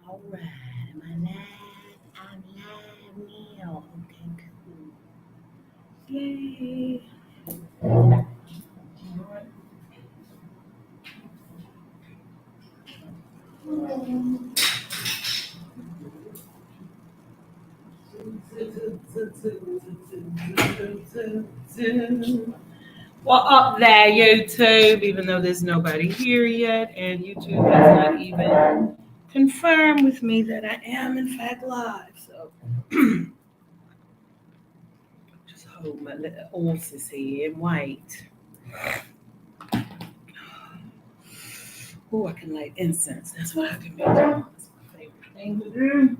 All right. Am I live? I'm live now. Okay, cool. Yay. Well, up there, YouTube, even though there's nobody here yet, and YouTube has not even confirmed with me that I am, in fact, live. So just hold my little horses here in white. Oh, I can light incense. That's what I can be doing. That's my favorite thing to do.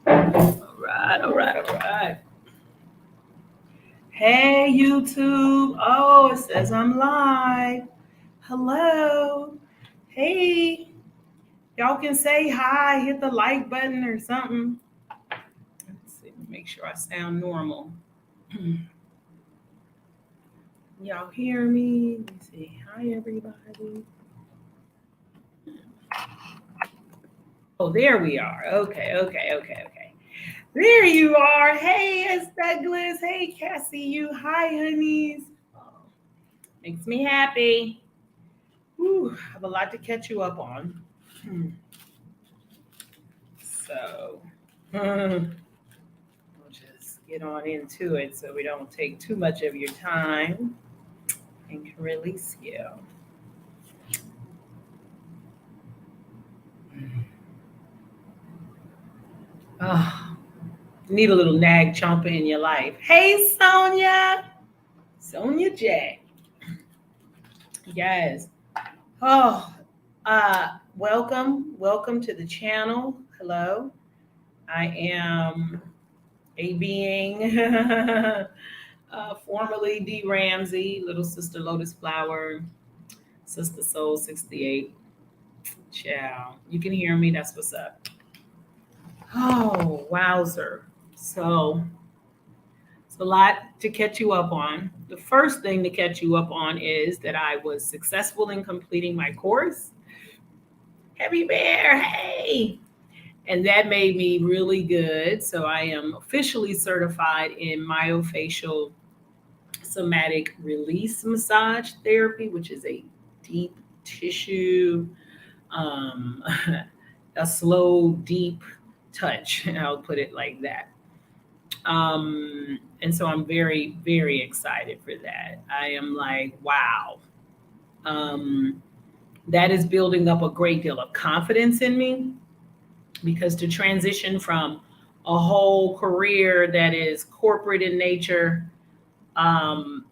All right, all right, all right. Hey, YouTube. Oh, it says I'm live. Hello. Hey, y'all can say hi, hit the like button or something. Let's see, make sure I sound normal. Y'all hear me? Let me see. Hi, everybody. Oh, there we are. Okay, okay, okay, okay. There you are. Hey, it's Douglas. Hey, Cassie. You. Hi, honeys. Oh, makes me happy. Whew, I have a lot to catch you up on. Hmm. So, we'll just get on into it so we don't take too much of your time and can release you. Oh, need a little nag chomper in your life. Hey, Sonia. Sonia J. Yes. Oh, welcome to the channel. Hello. I am a being, formerly D. Ramsey, Little Sister Lotus Flower, Sister Soul 68. Ciao. You can hear me. That's what's up. Oh, wowzer. So it's a lot to catch you up on. The first thing to catch you up on is that I was successful in completing my course. Heavy Bear, hey! And that made me really good. So I am officially certified in myofascial somatic release massage therapy, which is a deep tissue, um, a slow, deep touch. I'll put it like that. And so I'm very, very excited for that. I am like, wow. Um, that is building up a great deal of confidence in me because to transition from a whole career that is corporate in nature, um,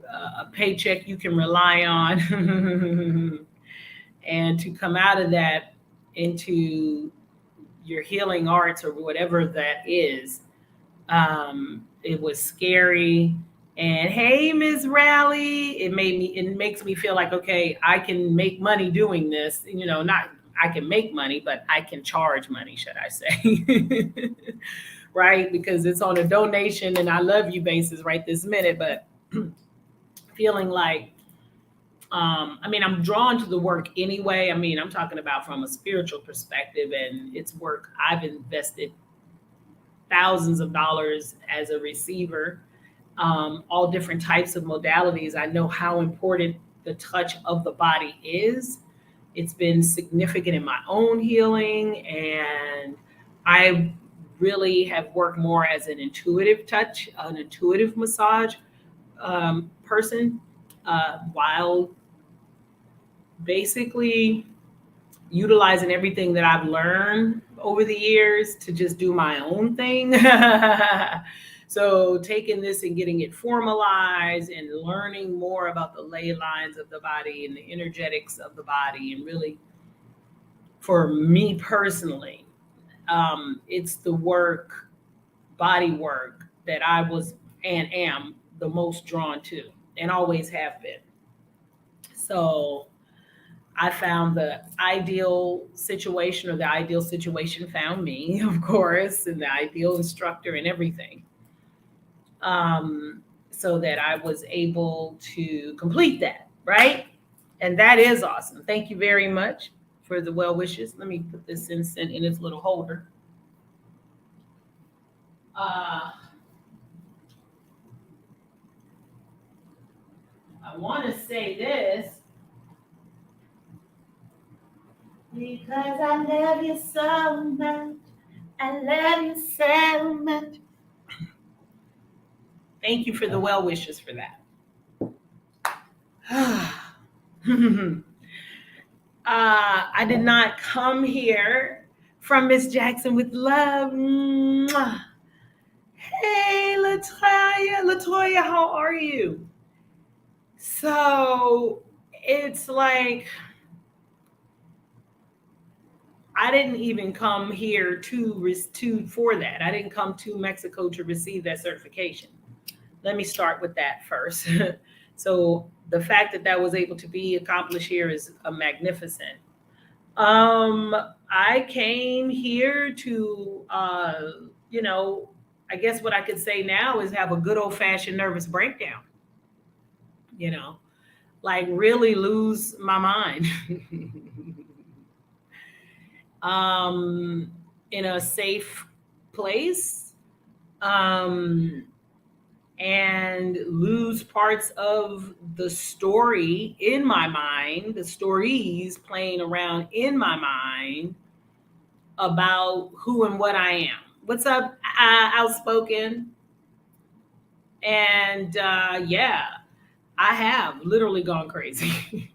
a paycheck you can rely on, and to come out of that into your healing arts or whatever that is, it was scary. And hey, Miss Rally, it makes me feel like, okay, I can make money doing this. Not I can make money, but I can charge money, should I say. Right? Because it's on a donation and I love you basis right this minute, but feeling like I'm drawn to the work anyway. I'm talking about from a spiritual perspective, and it's work I've invested thousands of dollars as a receiver, all different types of modalities. I know how important the touch of the body is. It's been significant in my own healing, and I really have worked more as an intuitive touch, an intuitive massage person, while basically utilizing everything that I've learned over the years to just do my own thing. So taking this and getting it formalized and learning more about the ley lines of the body and the energetics of the body, and really, for me personally, It's the work, body work, that I was and am the most drawn to, and always have been. So I found the ideal situation, or the ideal situation found me, of course, and the ideal instructor and everything, so that I was able to complete that, right? And that is awesome. Thank you very much for the well wishes. Let me put this in its little holder. Uh, I want to say this because I love you so much. I love you so much. Thank you for the well wishes for that. I did not come here from Miss Jackson with love. Mwah. Hey, Latoya. Latoya, how are you? So it's like, I didn't even come here to for that. I didn't come to Mexico to receive that certification. Let me start with that first. So the fact that that was able to be accomplished here is a magnificent. I came here to, you know, I guess what I could say now is have a good old fashioned nervous breakdown. You know, like really lose my mind. um, in a safe place, um, and lose parts of the story in my mind, the stories playing around in my mind about who and what I am. What's up, outspoken? And yeah, I have literally gone crazy.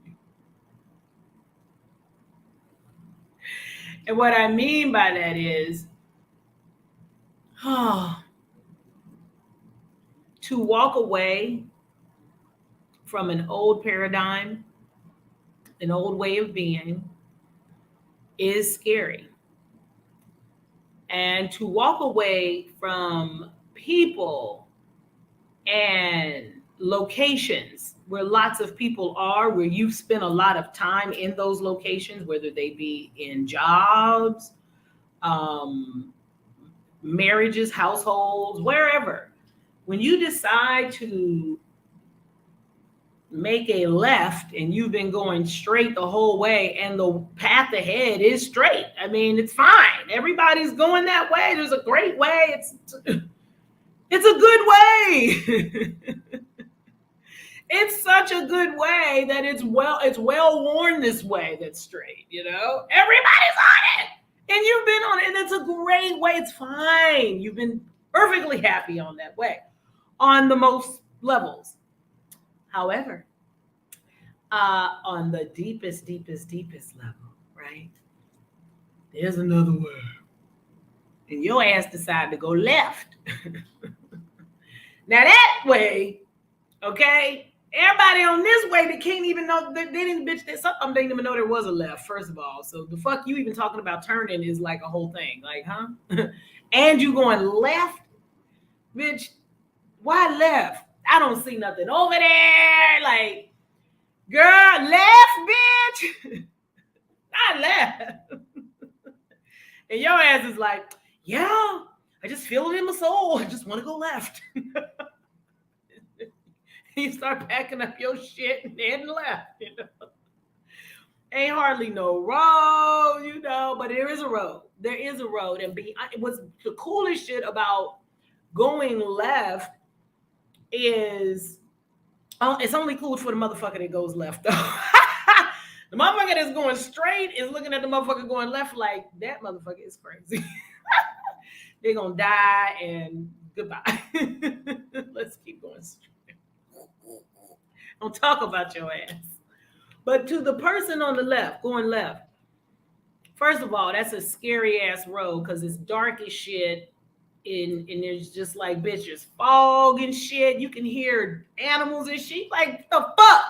And what I mean by that is, oh, to walk away from an old paradigm, an old way of being, is scary. And to walk away from people and locations where lots of people are, where you've spent a lot of time in those locations, whether they be in jobs, um, marriages, households, wherever. When you decide to make a left and you've been going straight the whole way and the path ahead is straight, I mean, it's fine. Everybody's going that way. There's a great way. It's a good way. It's such a good way that it's well worn this way that's straight, you know? Everybody's on it. And you've been on it, and it's a great way. It's fine. You've been perfectly happy on that way on the most levels. However, on the deepest, deepest, deepest level, right? There's another word. And your ass decided to go left. Now that way, okay, everybody on this way that can't even know, they didn't, bitch, some of them didn't even know there was a left, first of all. So the fuck you even talking about turning is like a whole thing. Like, huh? And you going left? Bitch, why left? I don't see nothing over there. Like, girl, left, bitch. I left. And your ass is like, yeah, I just feel it in my soul. I just want to go left. You start packing up your shit and heading left, you know. Ain't hardly no road, you know, but there is a road. There is a road. And it was the coolest shit about going left is, it's only cool for the motherfucker that goes left, though. The motherfucker that's going straight is looking at the motherfucker going left like, that motherfucker is crazy. They're going to die and goodbye. Let's keep going straight. Don't talk about your ass. But to the person on the left, going left, first of all, that's a scary ass road because it's dark as shit. And there's just like, bitch, there's fog and shit. You can hear animals and shit. Like, the fuck?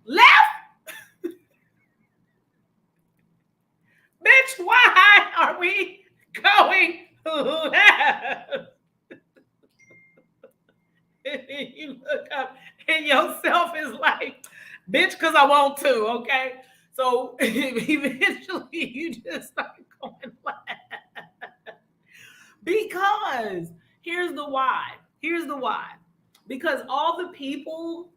Left? Bitch, why are we going left. And then you look up and yourself is like, bitch, because I want to, okay? So eventually you just start going left. Because here's the why. Here's the why. Because all the people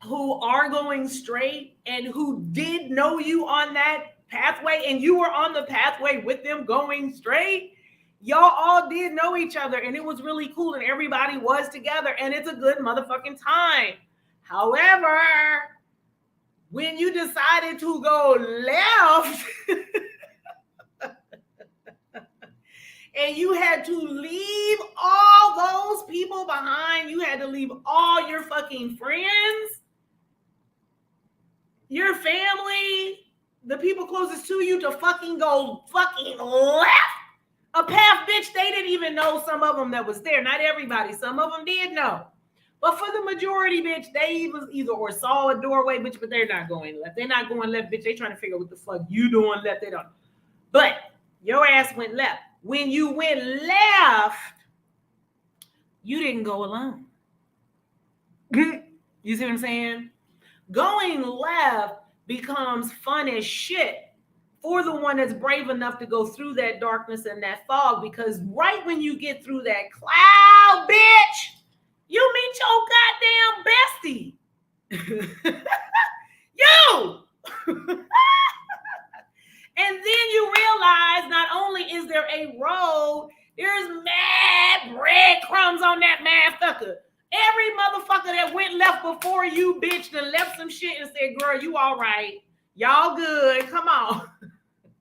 who are going straight and who did know you on that pathway and you were on the pathway with them going straight, y'all all did know each other and it was really cool and everybody was together and it's a good motherfucking time. However, when you decided to go left and you had to leave all those people behind, you had to leave all your fucking friends, your family, the people closest to you to fucking go fucking left. A path, bitch, they didn't even know some of them that was there. Not everybody. Some of them did know. But for the majority, bitch, they was either or saw a doorway, bitch, but they're not going left. They're not going left, bitch. They trying to figure out what the fuck you doing left. They don't. But your ass went left. When you went left, you didn't go alone. You see what I'm saying? Going left becomes fun as shit for the one that's brave enough to go through that darkness and that fog, because right when you get through that cloud, bitch, you meet your goddamn bestie. You! And then you realize not only is there a road, there's mad breadcrumbs on that motherfucker. Every motherfucker that went left before you, bitch, done left some shit and said, girl, you all right. Y'all good. Come on.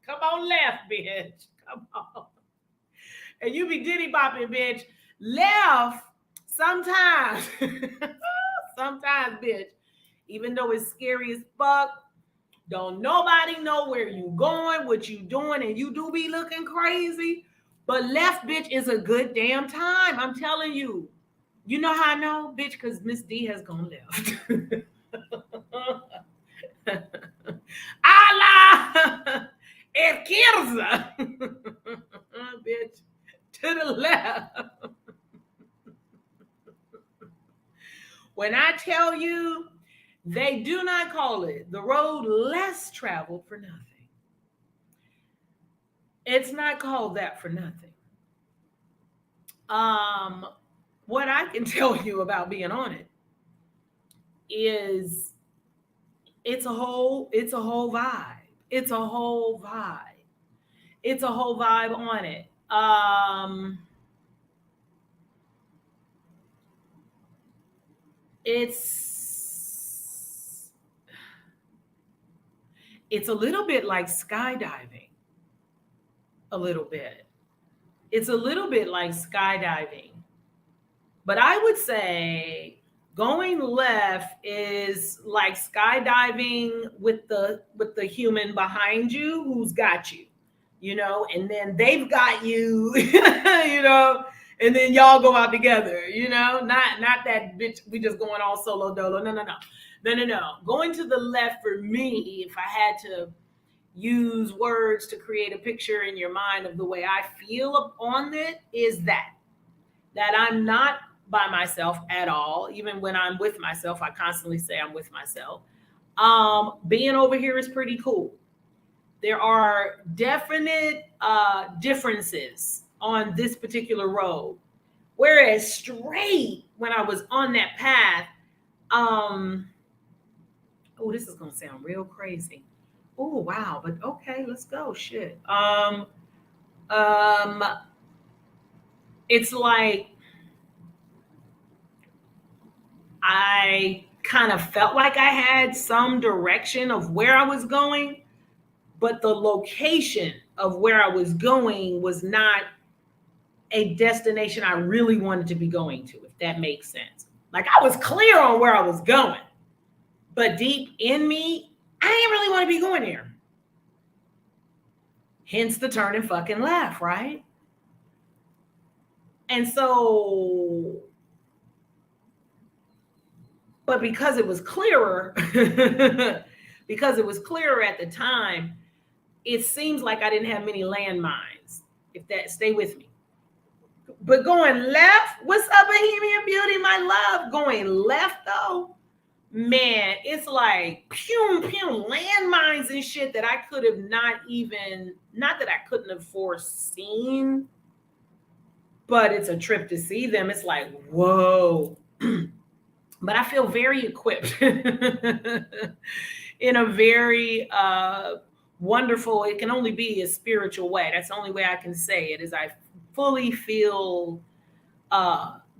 Come on left, bitch. Come on. And you be diddy bopping, bitch. Left sometimes. Sometimes, bitch. Even though it's scary as fuck, don't nobody know where you going, what you doing, and you do be looking crazy. But left, bitch, is a good damn time. I'm telling you. You know how I know, bitch? Because Miss D has gone left. Allah izquierda. Bitch, to the left. When I tell you, they do not call it the road less traveled for nothing. It's not called that for nothing. What I can tell you about being on it is it's a whole vibe. It's a whole vibe. It's a whole vibe on it. It's a little bit like skydiving. A little bit. It's a little bit like skydiving. But I would say going left is like skydiving with the human behind you who's got you, and then they've got you, and then y'all go out together, not that bitch, we just going all solo dolo. No. Going to the left for me, if I had to use words to create a picture in your mind of the way I feel on it, is that I'm not by myself at all. Even when I'm with myself, I constantly say I'm with myself. Being over here is pretty cool. There are definite differences on this particular road. Whereas straight, when I was on that path, this is gonna sound real crazy. Oh wow, but okay, let's go. Shit. It's like I kind of felt like I had some direction of where I was going, but the location of where I was going was not a destination I really wanted to be going to, if that makes sense. Like I was clear on where I was going, but deep in me, I didn't really want to be going there. Hence the turn and fucking laugh, right? And so, but because it was clearer, at the time, it seems like I didn't have many landmines. Stay with me. But going left, what's up, Bohemian Beauty, my love? Going left though, man, it's like pew pew landmines and shit that I could have not that I couldn't have foreseen, but it's a trip to see them. It's like, whoa. But I feel very equipped in a very wonderful, it can only be a spiritual way. That's the only way I can say it, is I fully feel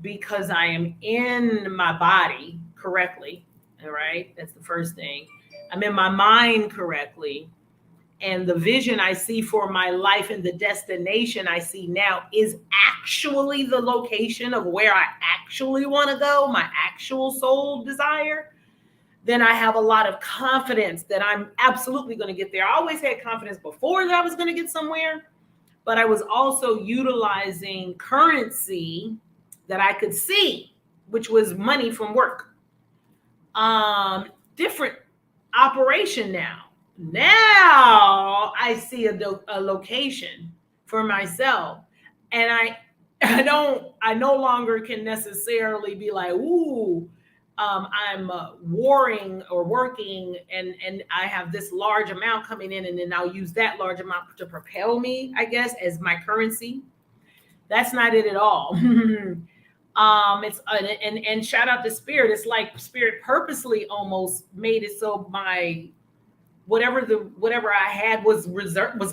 because I am in my body correctly. All right. That's the first thing. I'm in my mind correctly. And the vision I see for my life and the destination I see now is actually the location of where I actually want to go, my actual soul desire. Then I have a lot of confidence that I'm absolutely going to get there. I always had confidence before that I was going to get somewhere, but I was also utilizing currency that I could see, which was money from work. Different operation now. Now I see a location for myself, and I no longer can necessarily be like, ooh, I'm warring or working, and I have this large amount coming in, and then I'll use that large amount to propel me, I guess, as my currency. That's not it at all. It's and shout out to Spirit. It's like Spirit purposely almost made it so my whatever I had was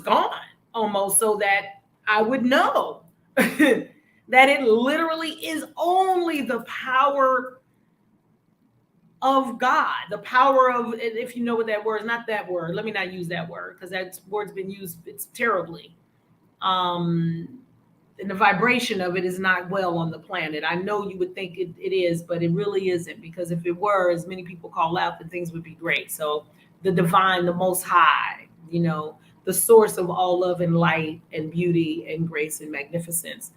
gone, almost, so that I would know that it literally is only the power of God, the power of, if you know what that word is, not that word. Let me not use that word, because that word's been used, it's terribly. And the vibration of it is not well on the planet. I know you would think it is, but it really isn't, because if it were, as many people call out, then things would be great. So the divine, the most high, the source of all love and light and beauty and grace and magnificence,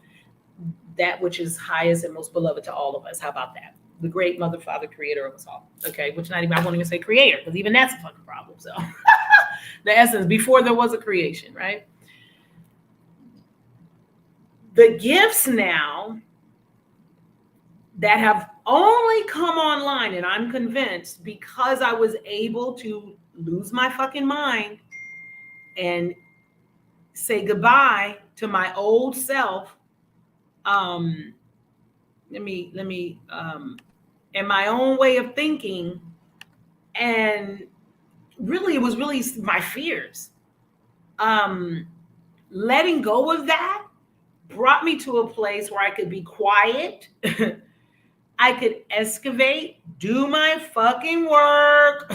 that which is highest and most beloved to all of us. How about that? The great mother, father, creator of us all. Okay, which I won't even say creator, because even that's a fucking problem. So the essence, before there was a creation, right? The gifts now that have only come online, and I'm convinced, because I was able to lose my fucking mind and say goodbye to my old self. And my own way of thinking, and really, it was really my fears. Letting go of that brought me to a place where I could be quiet. I could excavate, do my fucking work.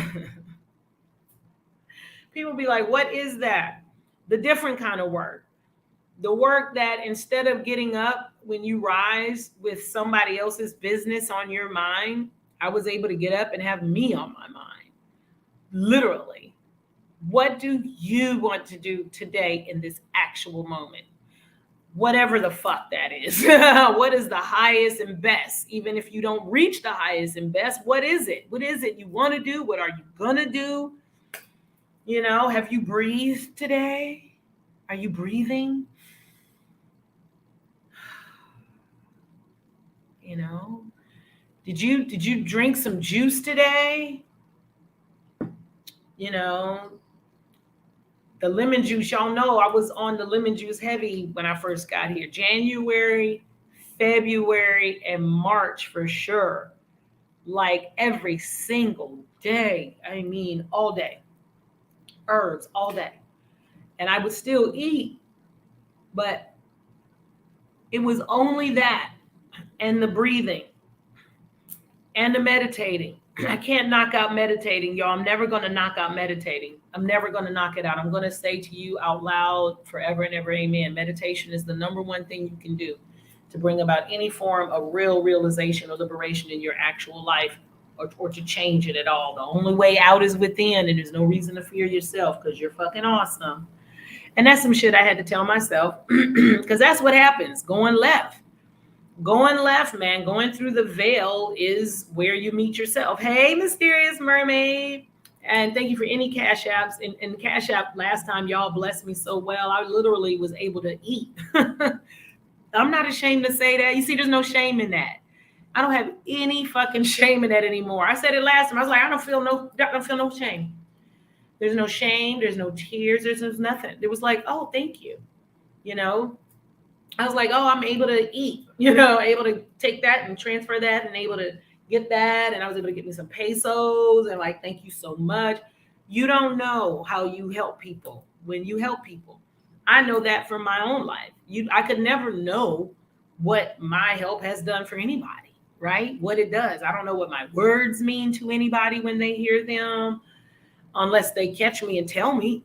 People be like, what is that? The different kind of work. The work that, instead of getting up when you rise with somebody else's business on your mind, I was able to get up and have me on my mind. Literally. What do you want to do today in this actual moment? Whatever the fuck that is. What is the highest and best? Even if you don't reach the highest and best, what is it? What is it you want to do? What are you going to do? Have you breathed today? Are you breathing? Did you drink some juice today? The lemon juice, y'all know I was on the lemon juice heavy when I first got here. January, February, and March for sure. Like every single day. I mean, all day. Herbs all day. And I would still eat, but it was only that, and the breathing and the meditating. I can't knock out meditating, y'all. I'm never going to knock out meditating. I'm never going to knock it out. I'm going to say to you out loud forever and ever, amen. Meditation is the number one thing you can do to bring about any form of real realization or liberation in your actual life, or to change it at all. The only way out is within, and there's no reason to fear yourself, because you're fucking awesome. And that's some shit I had to tell myself, because that's what happens. Going left, man, going through the veil is where you meet yourself. Hey, mysterious mermaid. And thank you for any cash apps. And cash app last time y'all blessed me so well. I literally was able to eat. I'm not ashamed to say that. You see, there's no shame in that. I don't have any fucking shame in that anymore. I said it last time. I was like, I don't feel no shame. There's no shame. There's no tears. There's nothing. It was like, oh, thank you. You know, I was like, oh, I'm able to eat, able to take that and transfer that and able to get that. And I was able to get me some pesos and like, thank you so much. You don't know how you help people when you help people. I know that from my own life. I could never know what my help has done for anybody, right? What it does. I don't know what my words mean to anybody when they hear them, unless they catch me and tell me.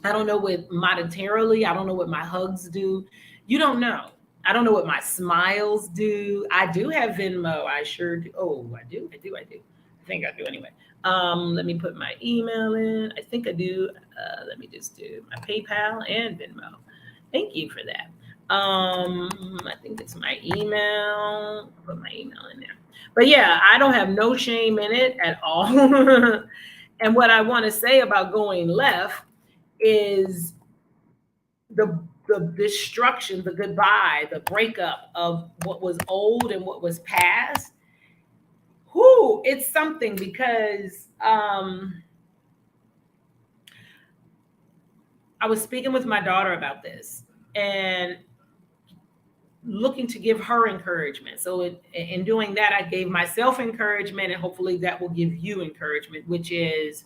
I don't know what monetarily, I don't know what my hugs do. You don't know. I don't know what my smiles do. I do have Venmo. I sure do. Oh, I do. I think I do anyway. Let me put my email in. I think I do. Let me just do my PayPal and Venmo. Thank you for that. I think it's my email. I'll put my email in there. But yeah, I don't have no shame in it at all. And what I want to say about going left is the destruction, the goodbye, the breakup of what was old and what was past. Whoo, it's something because I was speaking with my daughter about this and looking to give her encouragement. So in doing that, I gave myself encouragement, and hopefully that will give you encouragement, which is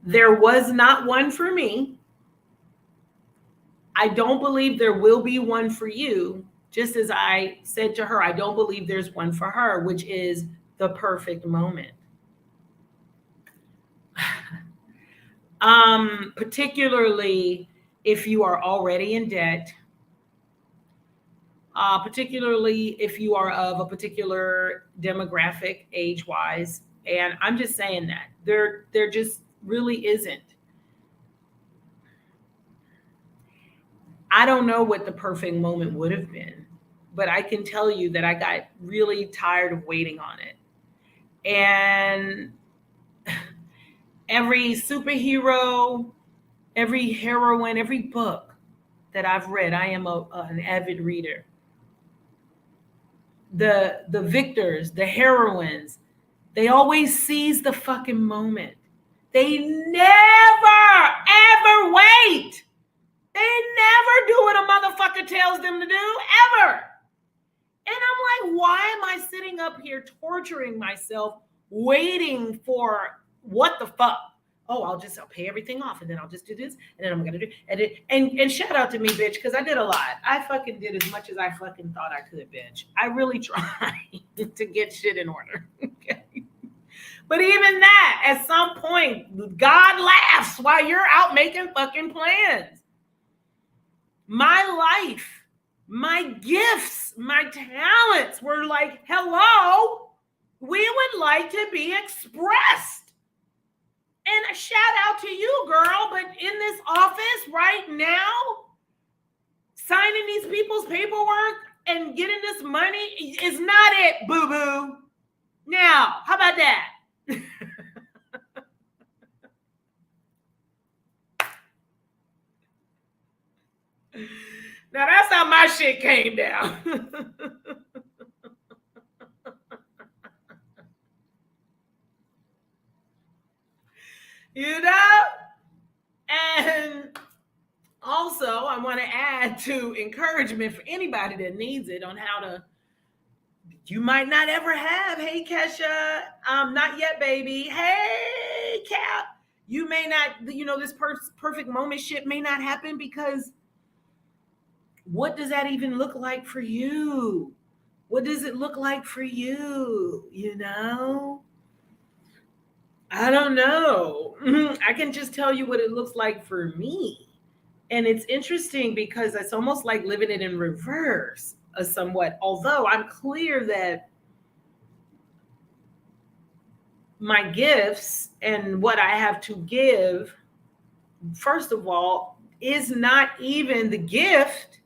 there was not one for me. I don't believe there will be one for you. Just as I said to her, I don't believe there's one for her, which is the perfect moment. Particularly if you are already in debt, particularly if you are of a particular demographic age-wise. And I'm just saying that there just really isn't. I don't know what the perfect moment would have been, but I can tell you that I got really tired of waiting on it. And every superhero, every heroine, every book that I've read, I am an avid reader. The victors, the heroines, they always seize the fucking moment. They never ever wait. They never do what a motherfucker tells them to do, ever. And I'm like, why am I sitting up here torturing myself, waiting for what the fuck? Oh, I'll pay everything off, and then I'll just do this, and then I'm gonna do and shout out to me, bitch, because I did a lot. I fucking did as much as I fucking thought I could, bitch. I really tried to get shit in order. Okay. But even that, at some point, God laughs while you're out making fucking plans. My life, my gifts, my talents were like, hello, we would like to be expressed. And a shout out to you, girl, but in this office right now, signing these people's paperwork and getting this money is not it, boo-boo. Now, how about that? Now that's how my shit came down. You know? And also, I want to add to encouragement for anybody that needs it on how to, you might not ever have, hey, Kesha, not yet, baby. Hey, Cap, you may not, this perfect moment shit may not happen because what does that even look like for you? What does it look like for you? I don't know. I can just tell you what it looks like for me. And it's interesting because it's almost like living it in reverse somewhat. Although I'm clear that my gifts and what I have to give, first of all, is not even the gift.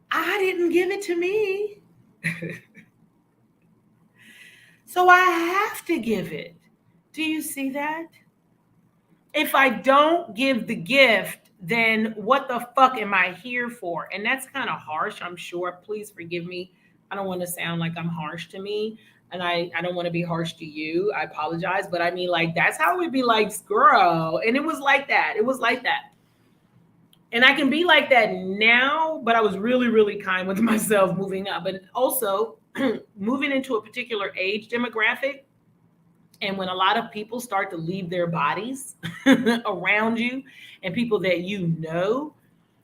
I didn't give it to me. So I have to give it. Do you see that? If I don't give the gift, then what the fuck am I here for? And that's kind of harsh, I'm sure. Please forgive me. I don't want to sound like I'm harsh to me. And I don't want to be harsh to you. I apologize. But I mean, like, that's how it would be like, girl. And it was like that. It was like that. And I can be like that now, but I was really, really kind with myself moving up. And also moving into a particular age demographic, and when a lot of people start to leave their bodies around you and people that you know,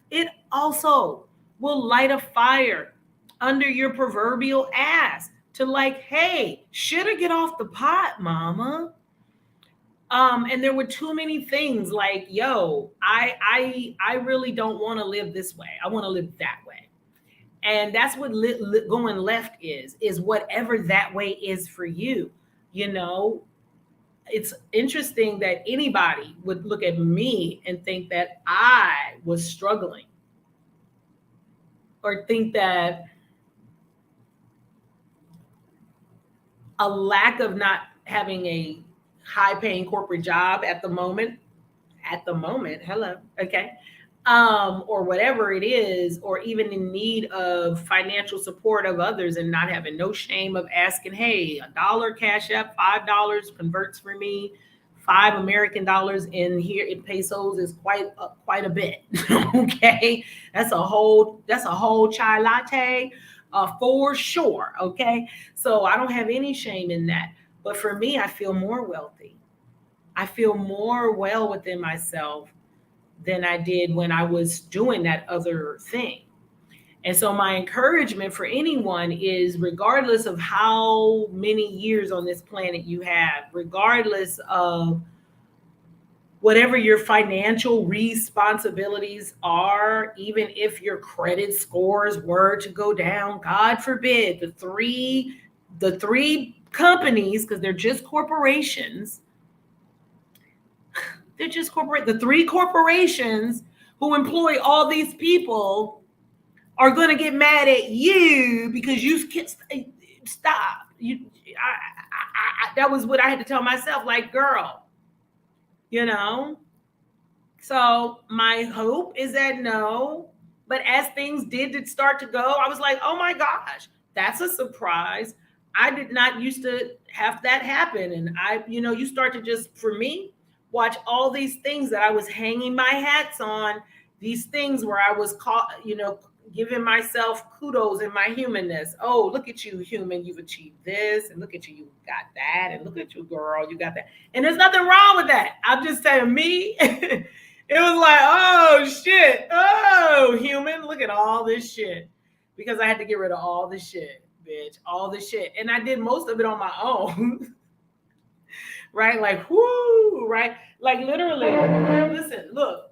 it also will light a fire under your proverbial ass to like, hey, shoulda get off the pot, mama. And there were too many things like, yo, I really don't want to live this way. I want to live that way. And that's what going left is whatever that way is for you. You know, it's interesting that anybody would look at me and think that I was struggling or think that a lack of not having a high paying corporate job at the moment, hello, okay, or whatever it is, or even in need of financial support of others and not having no shame of asking, hey, $1 cash up, $5 converts for me. $5 American in here in pesos is quite a bit. Okay, that's a whole chai latte, for sure. Okay, so I don't have any shame in that. But for me, I feel more wealthy. I feel more well within myself than I did when I was doing that other thing. And so, my encouragement for anyone is regardless of how many years on this planet you have, regardless of whatever your financial responsibilities are, even if your credit scores were to go down, God forbid, the three companies, because they're just corporations, the three corporations who employ all these people are going to get mad at you because you can't stop. That was what I had to tell myself, like, girl, you know. So my hope is that no, but as things did start to go, I was like, oh my gosh, that's a surprise. I did not used to have that happen. And you start to just, for me, watch all these things that I was hanging my hats on, these things where I was caught, giving myself kudos in my humanness. Oh, look at you, human, you've achieved this, and look at you, you got that, and look at you, girl, you got that. And there's nothing wrong with that. I'm just saying, me, it was like, oh shit, oh human, look at all this shit. Because I had to get rid of all this shit, bitch, all this shit. And I did most of it on my own. Right? Like, whoo, right? Like literally, listen, look.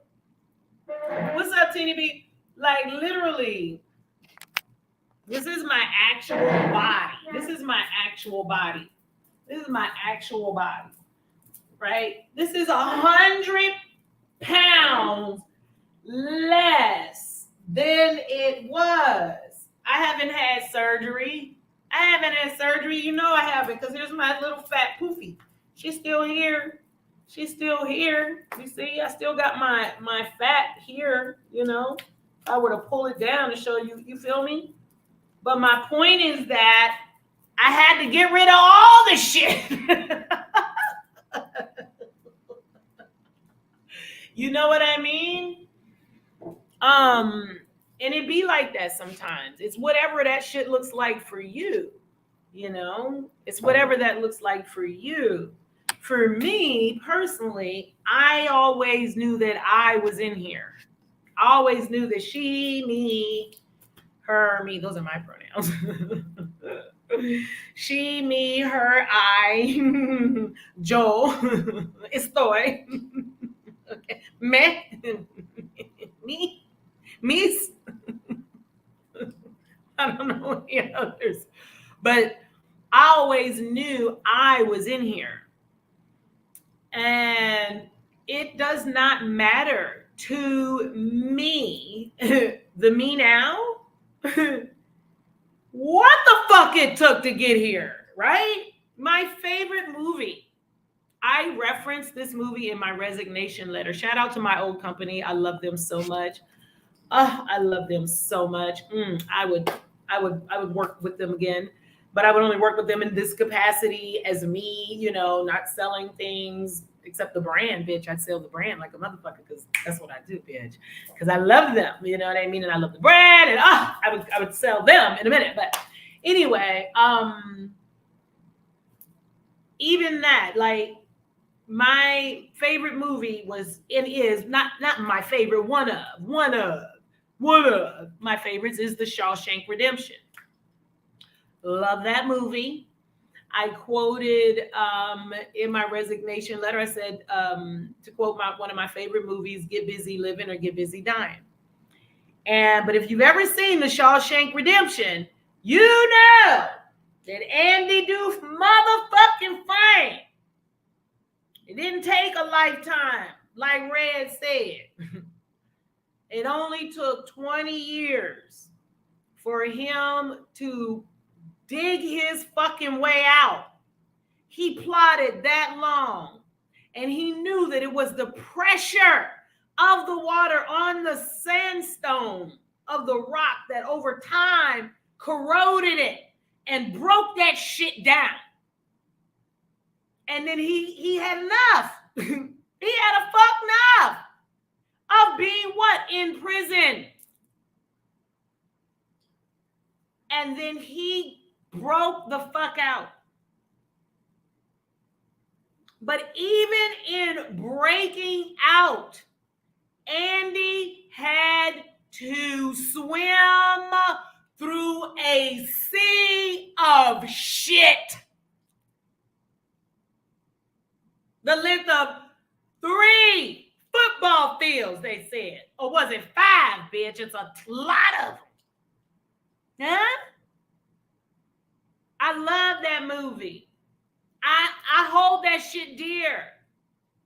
What's up, Teeny B? Like literally, this is my actual body. This is my actual body. This is my actual body. Right? This is 100 pounds less than it was. I haven't had surgery. You know I haven't, because here's my little fat poofy. She's still here. She's still here. You see, I still got my fat here, I were to pull it down to show you, you feel me? But my point is that I had to get rid of all the shit. You know what I mean? And it be like that sometimes. It's whatever that shit looks like for you, It's whatever that looks like for you. For me personally, I always knew that I was in here. I always knew that she, me, her, me, those are my pronouns. She, me, her, I, yo, estoy, okay. Me, mis. I don't know any others, but I always knew I was in here. And it does not matter to me, the me now, what the fuck it took to get here, right? My favorite movie. I referenced this movie in my resignation letter. Shout out to my old company. I love them so much. Oh, I love them so much. I would work with them again, but I would only work with them in this capacity as me, not selling things except the brand, bitch. I'd sell the brand like a motherfucker because that's what I do, bitch. Because I love them, you know what I mean, and I love the brand, and I would sell them in a minute. But anyway, even that, like, my favorite movie was and is not my favorite, one of my favorites is The Shawshank Redemption. Love that movie. I quoted in my resignation letter. I said, to quote one of my favorite movies, "Get busy living or get busy dying." But if you've ever seen The Shawshank Redemption, you know that Andy Doof motherfucking fame. It didn't take a lifetime, like Red said. It only took 20 years for him to dig his fucking way out. He plotted that long, and he knew that it was the pressure of the water on the sandstone of the rock that over time corroded it and broke that shit down. And then he had enough. He had a fuck enough of being what? In prison. And then he broke the fuck out. But even in breaking out, Andy had to swim through a sea of shit. The length of 3 football fields, they said. Or was it 5, bitch? It's a lot of them. Huh? I love that movie. I hold that shit dear.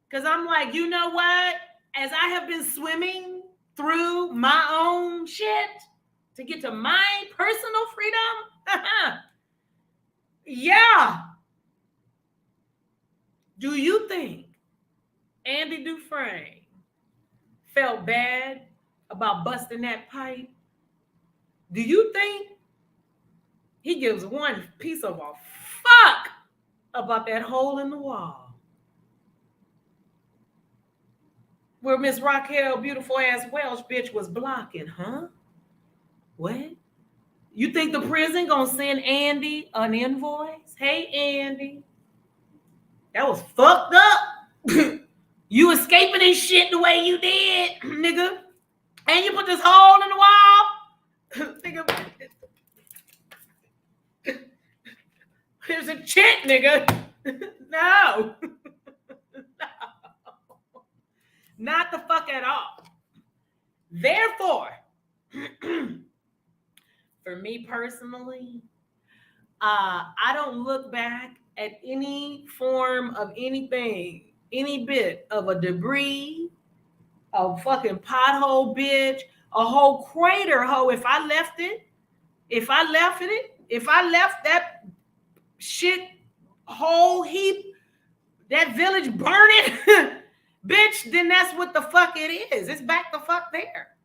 Because I'm like, you know what? As I have been swimming through my own shit to get to my personal freedom, yeah. Do you think Andy Dufresne felt bad about busting that pipe? Do you think he gives one piece of a fuck about that hole in the wall where Miss Raquel, beautiful ass Welsh bitch, was blocking, huh? What? You think the prison gonna send Andy an invoice? Hey, Andy, that was fucked up. You escaping this shit the way you did, nigga. And you put this hole in the wall. Nigga, here's a chick, nigga. No. Not the fuck at all. Therefore, for me personally, I don't look back at any form of anything, any bit of a debris, a fucking pothole, bitch, a whole crater hole. If I left that shit whole heap, that village burning, bitch, then that's what the fuck it is. It's back the fuck there.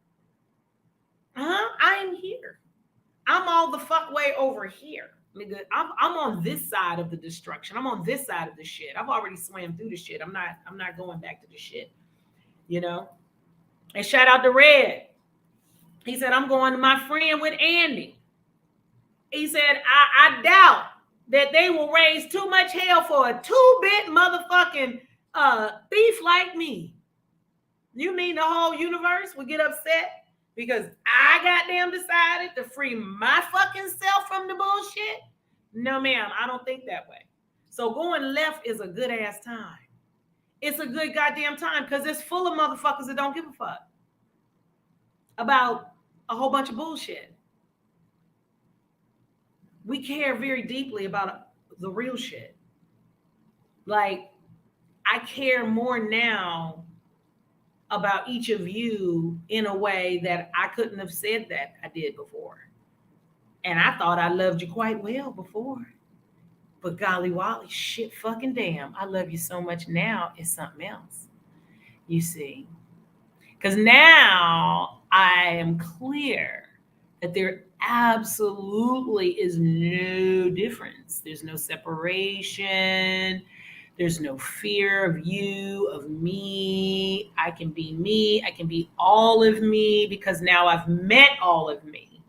I'm here. I'm all the fuck way over here, nigga. I'm on this side of the destruction. I'm on this side of the shit. I've already swam through the shit. I'm not going back to the shit, you know. And shout out to Red. He said, I'm going to my friend with Andy. He said, I doubt that they will raise too much hell for a 2-bit motherfucking thief like me. You mean the whole universe would get upset because I goddamn decided to free my fucking self from the bullshit? No, ma'am, I don't think that way. So going left is a good ass time. It's a good goddamn time because it's full of motherfuckers that don't give a fuck about a whole bunch of bullshit. We care very deeply about the real shit. Like, I care more now about each of you in a way that I couldn't have said that I did before. And I thought I loved you quite well before. But golly Wally, shit fucking damn. I love you so much now. It's something else. You see. Because now I am clear that there absolutely is no difference. There's no separation. There's no fear of you, of me. I can be me. I can be all of me because now I've met all of me,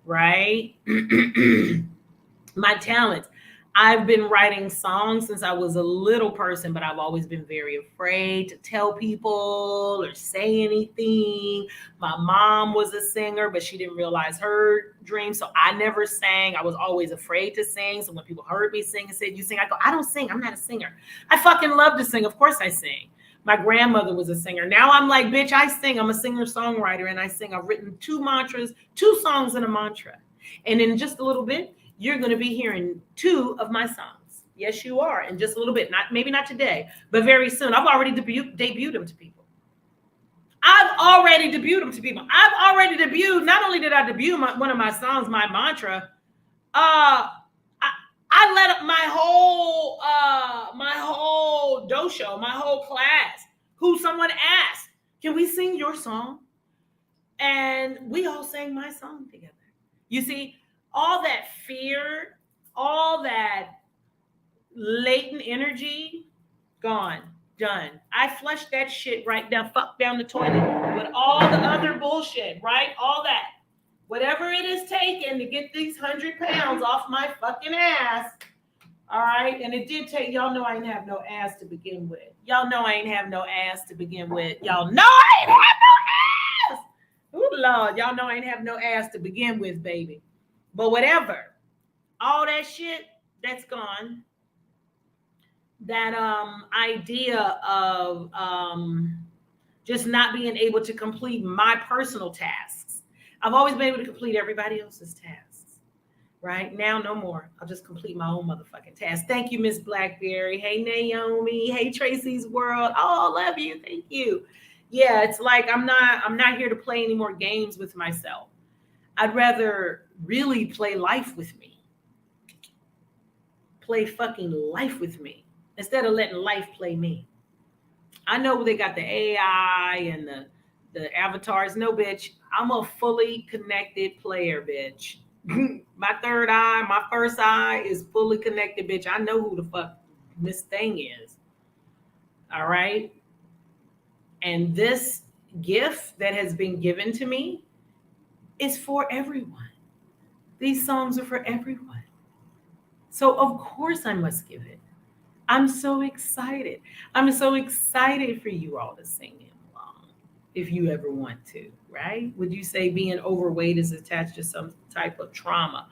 right? My talents. I've been writing songs since I was a little person, but I've always been very afraid to tell people or say anything. My mom was a singer, but she didn't realize her dream. So I never sang. I was always afraid to sing. So when people heard me sing and said, "You sing," I go, "I don't sing. I'm not a singer." I fucking love to sing. Of course I sing. My grandmother was a singer. Now I'm like, bitch, I sing. I'm a singer songwriter and I sing. I've written 2 mantras, 2 songs and a mantra. And in just a little bit, you're going to be hearing 2 of my songs. Yes, you are. In just a little bit. Not maybe not today, but very soon. I've already debuted them to people. I've already debuted. Not only did I debut one of my songs, my mantra, I let up my whole dosho, my whole class, who someone asked, "Can we sing your song?" And we all sang my song together. You see, all that fear, all that latent energy, gone, done. I flushed that shit right down, fuck down the toilet with all the other bullshit, right? All that. Whatever it is taken to get these 100 pounds off my fucking ass. All right. And it did take, y'all know I ain't have no ass to begin with. Y'all know I ain't have no ass to begin with. Y'all know I ain't have no ass. Oh Lord, y'all know I ain't have no ass to begin with, baby. But whatever. All that shit, that's gone. That idea of just not being able to complete my personal tasks. I've always been able to complete everybody else's tasks. Right now, no more. I'll just complete my own motherfucking task. Thank you, Miss Blackberry. Hey, Naomi. Hey, Tracy's World. Oh, love you. Thank you. Yeah, it's like I'm not here to play any more games with myself. I'd rather really play life with me. Play fucking life with me instead of letting life play me. I know they got the AI and the avatars. No, bitch. I'm a fully connected player, bitch. My third eye, my first eye is fully connected, bitch. I know who the fuck this thing is. All right. And this gift that has been given to me is for everyone. These songs are for everyone. So, of course, I must give it. I'm so excited. I'm so excited for you all to sing it along if you ever want to, right? Would you say being overweight is attached to some type of trauma?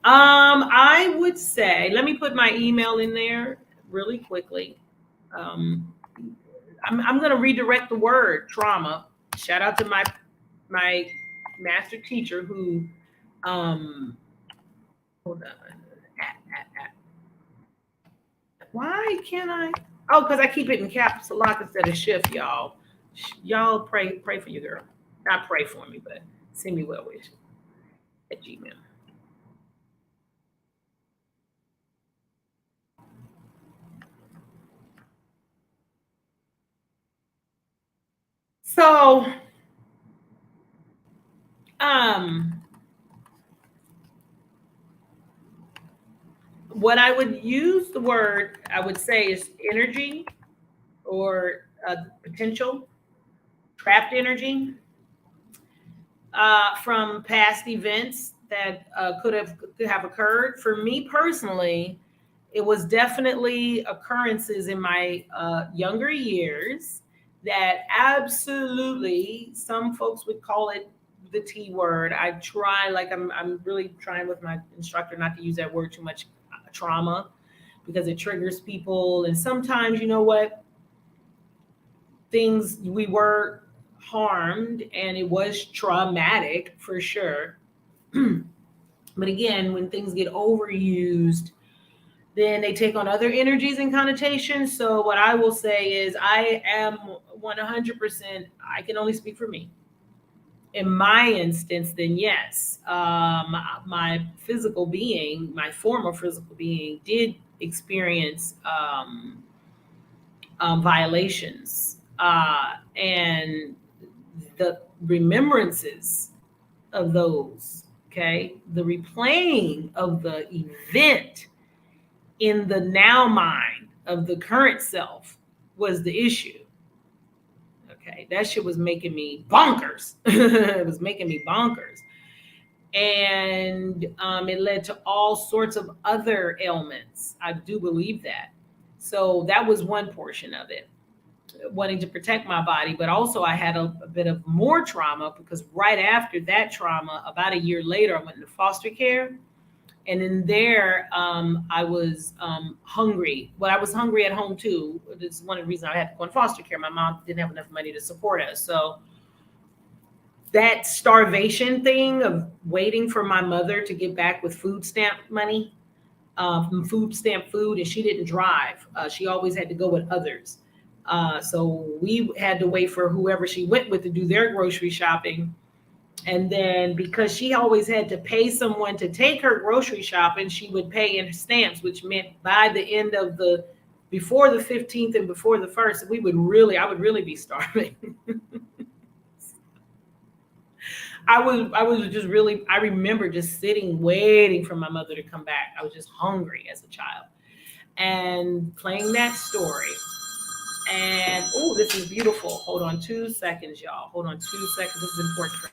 I would say, let me put my email in there really quickly. I'm going to redirect the word trauma. Shout out to my master teacher who, hold on. Why can't I? Oh, because I keep it in caps lock instead of shift, y'all. Y'all pray for your girl. Not pray for me, but send me well wishes at Gmail. So, um, what I would use the word I would say is energy or potential trapped energy from past events that could have occurred. For me personally, it was definitely occurrences in my younger years that absolutely some folks would call it the T word. I try, like I'm really trying with my instructor not to use that word too much, trauma, because it triggers people. And sometimes, you know what, things we were harmed and it was traumatic for sure. But again, when things get overused, then they take on other energies and connotations. So what I will say is I am 100%, I can only speak for me. in my instance, then yes, my physical being, my former physical being, did experience violations, and the remembrances of those. Okay, the replaying of the event in the now mind of the current self was the issue. Okay, that shit was making me bonkers. It was making me bonkers. And it led to all sorts of other ailments. I do believe that. So that was one portion of it, wanting to protect my body. But also, I had a bit of more trauma because right after that trauma, about a year later, I went into foster care. And in there, I was hungry. Well, I was hungry at home too. This is one of the reasons I had to go in foster care. My mom didn't have enough money to support us. So that starvation thing of waiting for my mother to get back with food stamp money, food stamp food, and she didn't drive. She always had to go with others. So we had to wait for whoever she went with to do their grocery shopping. And then because she always had to pay someone to take her grocery shopping, she would pay in stamps, which meant by the end of the before the 15th and before the first, I would really be starving. I was just really, I remember just sitting waiting for my mother to come back. I was just hungry as a child and playing that story. And oh, this is beautiful. Hold on 2 seconds, y'all. Hold on 2 seconds. This is important.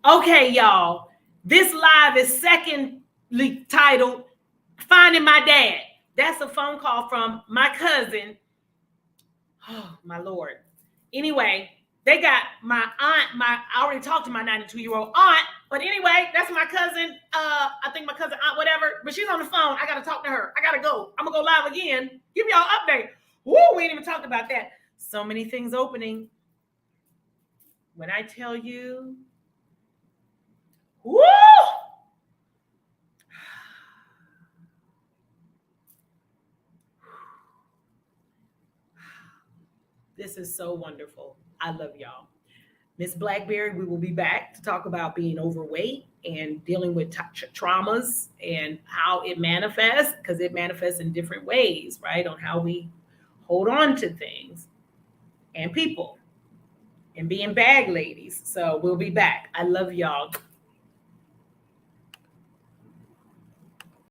Okay, y'all. This live is secondly titled Finding My Dad. That's a phone call from my cousin. Oh, my Lord. Anyway, they got my aunt, I already talked to my 92-year-old aunt, but anyway, that's my cousin. I think my cousin aunt, whatever, but she's on the phone. I gotta talk to her. I gotta go. I'm gonna go live again. Give y'all an update. Woo, we ain't even talked about that. So many things opening. When I tell you, woo! This is so wonderful. I love y'all. Miss Blackberry, we will be back to talk about being overweight and dealing with traumas and how it manifests, because it manifests in different ways, right? On how we hold on to things and people and being bag ladies. So we'll be back. I love y'all.